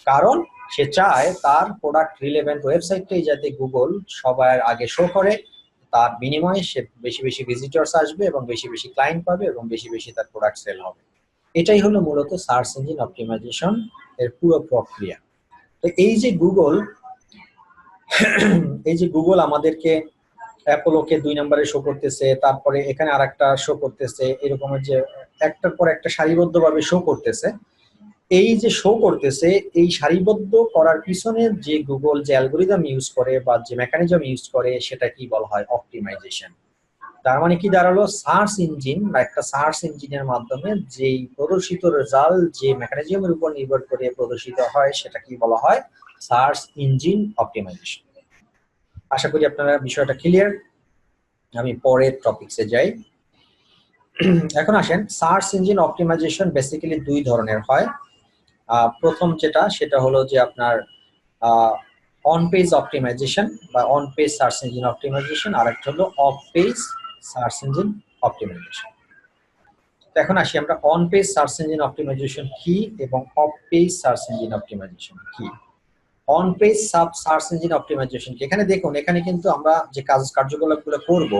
কারণ সে চায় তার প্রোডাক্ট রিলেভেন্ট ওয়েবসাইটটাই যাতে গুগল সবার আগে শো করে, তার বিনিময়ে সে বেশি বেশি ভিজিটর্স আসবে এবং বেশি বেশি ক্লায়েন্ট পাবে এবং বেশি বেশি তার প্রোডাক্ট সেল হবে। এটাই হলো মূলত সার্চ ইঞ্জিন অপটিমাইজেশন এর পুরো প্রক্রিয়া। তো এই যে গুগল আমাদেরকে অ্যাপোলোকে 2 নম্বরে শো করতেছে, তারপরে এখানে আরেকটা শো করতেছে, এরকমের যে একটার পর একটা সারিবদ্ধভাবে শো করতেছে, এই যে শো করতেছে, এই সারিবদ্ধ করার পিছনে যে গুগল যে অ্যালগোরিদম ইউজ করে বা যে মেকানিজম ইউজ করে সেটা কি বলা হয়? অপটিমাইজেশন। তার মানে কি দাঁড়ালো? সার্চ ইঞ্জিন বা একটা সার্চ ইঞ্জিনের মাধ্যমে যেই প্রদর্শিত রেজাল্ট যে মেকানিজমের উপর নির্ভর করে প্রদর্শিত হয় সেটা কি বলা হয়? Search engine optimisation. আশা করি আপনারা বিষয়টা ক্লিয়ার। আমি পরের টপিকসে যাই। এখন আসেন, সার্চ ইঞ্জিন অপটিমাইজেশন বেসিক্যালি 2 ধরনের হয়। প্রথম যেটা সেটা হলো যে আপনার অন পেজ অপটিমাইজেশন বা on page search engine optimisation, আর একটা হলো off page search engine optimization. এখন আসি আমরা on page search engine optimization কি এবং off page search engine optimization কি। On page search engine optimization কি? এখানে দেখুন, এখানে কিন্তু আমরা যে কার্যকলাপগুলো করব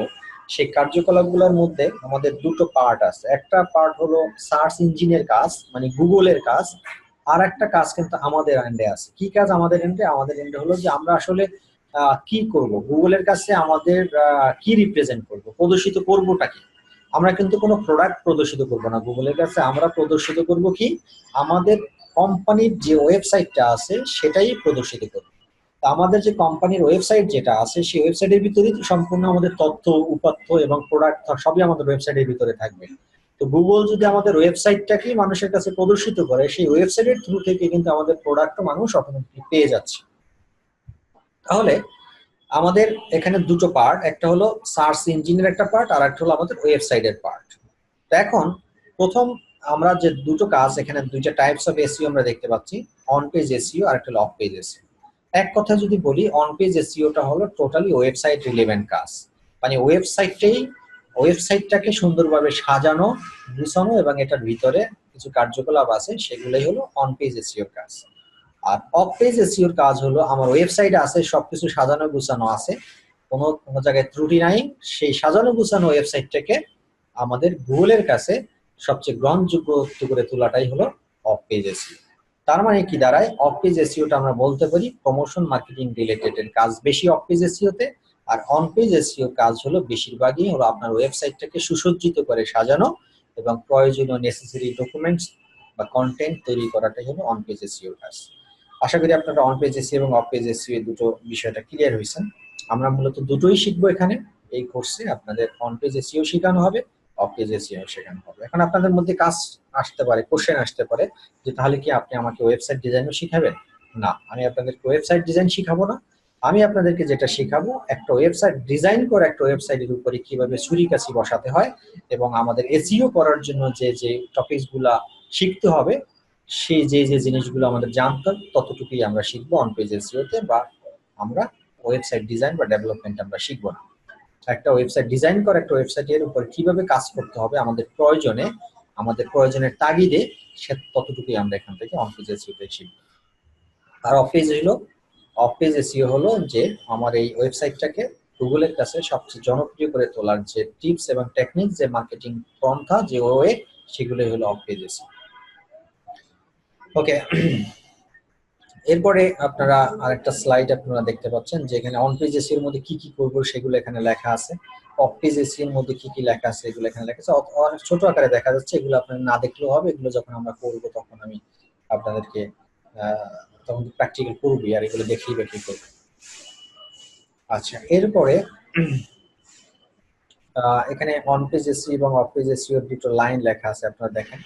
সেই কার্যকলাপগুলোর মধ্যে আমাদের 2টো পার্ট আছে। একটা পার্ট হলো সার্চ ইঞ্জিনের কাজ, মানে গুগলের কাজ, আর একটা কাজ কিন্তু আমাদের এন্ডে আছে। কি কাজ আমাদের এন্ডে? আমাদের এন্ডে হলো যে আমরা আসলে কি করব, গুগলের কাছে আমাদের কি রিপ্রেজেন্ট করব, প্রদর্শিত করবোটা কি। আমরা কিন্তু কোনো প্রোডাক্ট প্রদর্শিত করব না গুগলের কাছে, আমরা প্রদর্শিত করব কি, আমাদের কোম্পানির যে ওয়েবসাইটটা আছে সেটাই প্রদর্শিত করব। আমাদের যে কোম্পানির ওয়েবসাইট যেটা আছে সেই ওয়েবসাইটের ভিতরেই সম্পূর্ণ আমাদের তথ্য, উপাত্ত এবং প্রোডাক্ট সবই আমাদের ওয়েবসাইটের ভিতরে থাকবে। তো গুগল যদি আমাদের ওয়েবসাইটটাকে মানুষের কাছে প্রদর্শিত করে, সেই ওয়েবসাইটের থ্রু থেকে কিন্তু আমাদের প্রোডাক্টও মানুষ অটোমেটিক্যালি পেয়ে যাচ্ছে। তাহলে আমাদের এখানে 2টো পার্ট, একটা হলো সার্চ ইঞ্জিনের একটা পার্ট, আর একটা হলো আমাদের ওয়েবসাইটের পার্ট। তো এখন প্রথম আমরা যে 2টো কাজ, এখানে 2টা টাইপস অফ এসইও আমরা দেখতে পাচ্ছি, অন পেজ এসইও আর একটা হলো অফ পেজ এসইও। এক কথা যদি বলি, অন পেজ এসইওটা হলো টোটালি ওয়েবসাইট রিলেভেন্ট কাজ, মানে ওয়েবসাইটটাকে সুন্দরভাবে সাজানো, গুছানো এবং এটার ভিতরে কিছু কার্যকলাপ আছে, সেগুলোই হলো অন পেজ এসইওর কাজ। আর অফ পেজ এসইওর কাজ হলো আমার ওয়েবসাইট আছে, সবকিছু সাজানো গুছানো আছে, কোনো জায়গায় ত্রুটি নাই, সেই সাজানো গুছানো ওয়েবসাইটটাকে আমাদের গুগলের কাছে সবচেয়ে গ্রহণযোগ্য করে তোলাটাই হলো অফ পেজ এসইও। তার মানে কি দাঁড়ায়? অফ পেজ এসইওটা আমরা বলতে পারি প্রমোশন মার্কেটিং রিলেটেড এর কাজ বেশি অফ পেজ এসইওতে, আর অন পেজ এসইও কাজ হলো বেশিরভাগই হলো আপনার ওয়েবসাইটটাকে সুসজ্জিত করে সাজানো এবং প্রয়োজনীয় নেসেসারি ডকুমেন্টস বা কন্টেন্ট তৈরি করাটাই হলো অন পেজ এসইও কাজ। আশা করি আপনারা অন পেজ এসইও এবং অফ পেজ এসইও এই দুটো বিষয়টা ক্লিয়ার হয়েছেন। আমরা মূলত দুটোই শিখবো এখানে এই কোর্সে। আপনাদের অন পেজ এসইও শেখানো হবে, অফ পেজ এসইও শেখানো হবে। এখন আপনাদের মধ্যে কাজ আসতে পারে, কোশ্চেন আসতে পারে যে তাহলে কি আপনি আমাকে ওয়েবসাইট ডিজাইনও শিখাবেন? না, আমি আপনাদেরকে ওয়েবসাইট ডিজাইন শিখাবো না। আমি আপনাদেরকে যেটা শিখাবো, একটা ওয়েবসাইট ডিজাইন করে একটা ওয়েবসাইটের উপরে কিভাবে ছুরি-কাঁচি বসাতে হয় এবং আমাদের এসইও করার জন্য যে যে টপিকসগুলা শিখতে হবে, সেই যে যে জিনিসগুলো আমাদের জানতে হবে ততটুকুই আমরা শিখবো অন পেজ এসইওতে, বা আমরা ওয়েবসাইট ডিজাইন বা ডেভেলপমেন্ট আমরা শিখবো না। একটা ওয়েবসাইট ডিজাইন করে একটা ওয়েবসাইটের উপর কিভাবে কাজ করতে হবে আমাদের প্রয়োজনের তাগিদে, সে ততটুকুই আমরা এখান থেকে অন পেজ এসইওতে শিখব। আর অফ পেজ এসইও হলো যে আমার এই ওয়েবসাইটটাকে গুগলের কাছে সবচেয়ে জনপ্রিয় করে তোলার যে টিপস এবং টেকনিক, যে মার্কেটিং পন্থা, যে ওয়ে, সেগুলোই হলো অফ পেজ এসইও। ওকে, এরপরে আপনারা আরেকটা স্লাইড আপনারা দেখতে পাচ্ছেন যে এখানে অন পেজ এসইও এর মধ্যে কি কি করব সেগুলো এখানে লেখা আছে, অফ পেজ এসইও এর মধ্যে কি কি লেখা আছে এগুলো এখানে লেখা আছে। অনেক ছোট আকারে দেখা যাচ্ছে, এগুলো আপনারা না দেখলেও হবে, এগুলো যখন আমরা করব তখন আমি আপনাদেরকে তখন প্র্যাকটিক্যাল করবি আর এগুলো দেখিয়ে বা কি করব। আচ্ছা, এরপরে এখানে অন পেজ এসইও এবং অফ পেজ এসইও এর দুটো লাইন লেখা আছে, আপনারা দেখেন।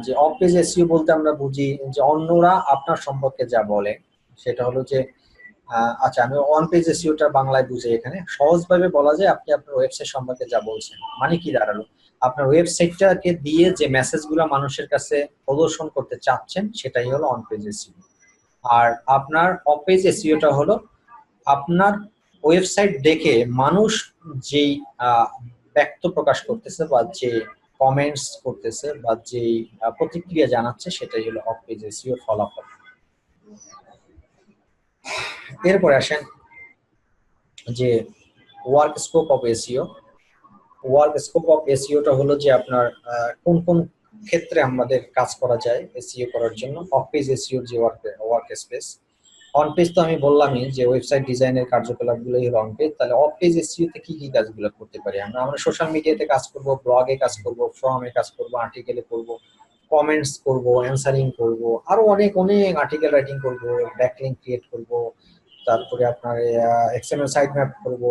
যে অফ পেজ এসইও বলতে আমরা বুঝি যে অন্যরা আপনার সম্পর্কে যা বলে সেটা হলো যে, আচ্ছা আমি অন পেজ এসইওটা বাংলায় বুঝে, এখানে সহজভাবে বলা যায় আপনি আপনার ওয়েবসাইট সম্পর্কে যা বলছেন, মানে কি দাঁড়ালো, আপনার ওয়েবসাইটটাকে দিয়ে যে মেসেজগুলো মানুষের কাছে প্রদর্শন করতে চাচ্ছেন সেটাই হলো অন পেজ এসইও। আর আপনার অফ পেজ এসইওটা হলো আপনার ওয়েবসাইট দেখে মানুষ যেই ব্যক্ত প্রকাশ করতেছে বা যে কমেন্টস করতেছে বা যে প্রতিক্রিয়া জানাচ্ছে সেটাই হলো অফ পেজ এসইও ফলাফল। এরপরে আসেন যে work scope of SEO. Work scope of এসইওটা হলো যে আপনার কোন কোন ক্ষেত্রে আমাদের কাজ করা যায় এসইও করার জন্য। অফ পেজ এসইও যে ওয়ার্ক স্পেস, অন পেজ তো আমি বললামই যে ওয়েবসাইট ডিজাইনের কার্যকলাপগুলোই হলো অন পেজ। তাহলে অফ পেজ এসইও তে কি কি কাজগুলো করতে পারি আমরা? আমরা সোশ্যাল মিডিয়াতে কাজ করব, ব্লগে কাজ করব, ফর্মে কাজ করব, আর্টিকেলে করব, কমেন্টস করব, অ্যানসারিং করব, আরো অনেক অনেক আর্টিকেল রাইটিং করব, ব্যাকলিংক ক্রিয়েট করব, তারপরে আপনার এক্সএমএল সাইট ম্যাপ করব,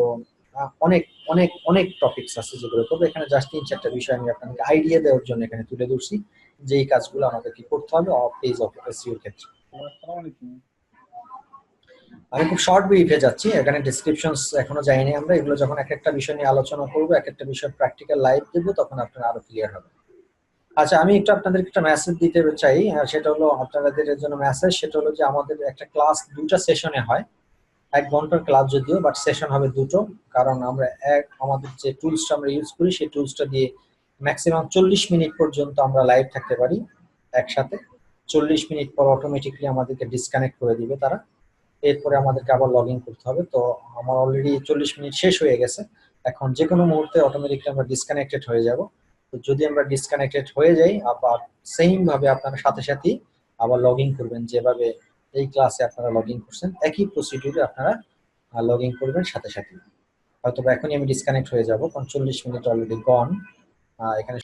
অনেক অনেক অনেক টপিকস আছে যেগুলো করবো। এখানে জাস্ট 3-4টা বিষয় আমি আপনাকে আইডিয়া দেওয়ার জন্য এখানে তুলে ধরছি যে এই কাজগুলো আমাদের কি করতে হবে অফ পেজ অফ এসইও ক্ষেত্রে। আমি খুব শর্ট ব্রিফে যাচ্ছি, এখানে ডেসক্রিপশনস এখনো যাইনি আমরা। এগুলো যখন এক একটা বিষয় নিয়ে আলোচনা করবো, এক একটা বিষয় প্র্যাকটিক্যাল লাইভ দেবো, তখন আপনারা আরো ক্লিয়ার হবে। আচ্ছা, আমি একটু আপনাদের একটা মেসেজ দিতে চাই, সেটা হলো আপনাদের জন্য মেসেজ, সেটা হলো যে আমাদের একটা ক্লাস 2টা সেশনে হয়, 1 ঘন্টার ক্লাস যদিও, বাট সেশন হবে 2টো। কারণ আমরা আমাদের যে টুলসটা আমরা ইউজ করি সেই টুলসটা দিয়ে ম্যাক্সিমাম 40 মিনিট পর্যন্ত আমরা লাইভ থাকতে পারি একসাথে। 40 মিনিট পর অটোমেটিকলি আমাদেরকে ডিসকানেক্ট করে দিবে তারা, এরপরে আমাদেরকে আবার লগ ইন করতে হবে। তো আমার অলরেডি 40 মিনিট শেষ হয়ে গেছে, এখন যে কোনো মুহূর্তে অটোমেটিকলি আমরা ডিসকানেক্টেড হয়ে যাব। তো যদি আমরা ডিসকানেক্টেড হয়ে যাই, আবার সেম ভাবে আপনারা সাথে সাথেই আবার লগ ইন করবেন, যেভাবে এই ক্লাসে আপনারা লগ ইন করছেন একই প্রসিডিউরে আপনারা লগ ইন করবেন সাথে সাথে। হয়তো এখনই আমি ডিসকানেক্ট হয়ে যাব কারণ 40 মিনিট অলরেডি গন এখানে।